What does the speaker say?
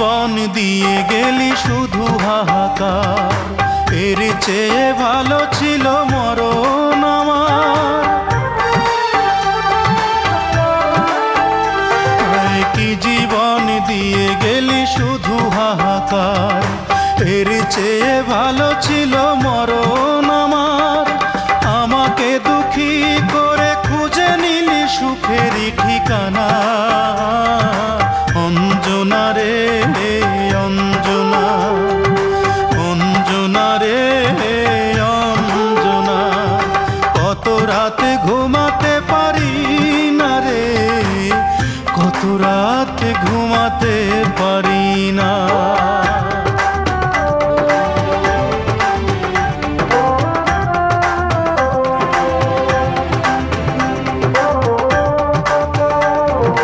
জীবন দিয়ে গেলি শুধু হাহাকার, এর চেয়ে ভালো ছিল মরণ আমার। কি জীবন দিয়ে গেলি শুধু হাহাকার, এর চেয়ে ভালো ছিল মরণ আমার। আমাকে দুঃখী করে খুঁজে নিলি সুখেরই ঠিকানা। অঞ্জনা রে অঞ্জনা, অঞ্জনা রে অঞ্জনা, কত রাতে ঘুমাতে পারি না রে, কত রাতে ঘুমাতে পারি না।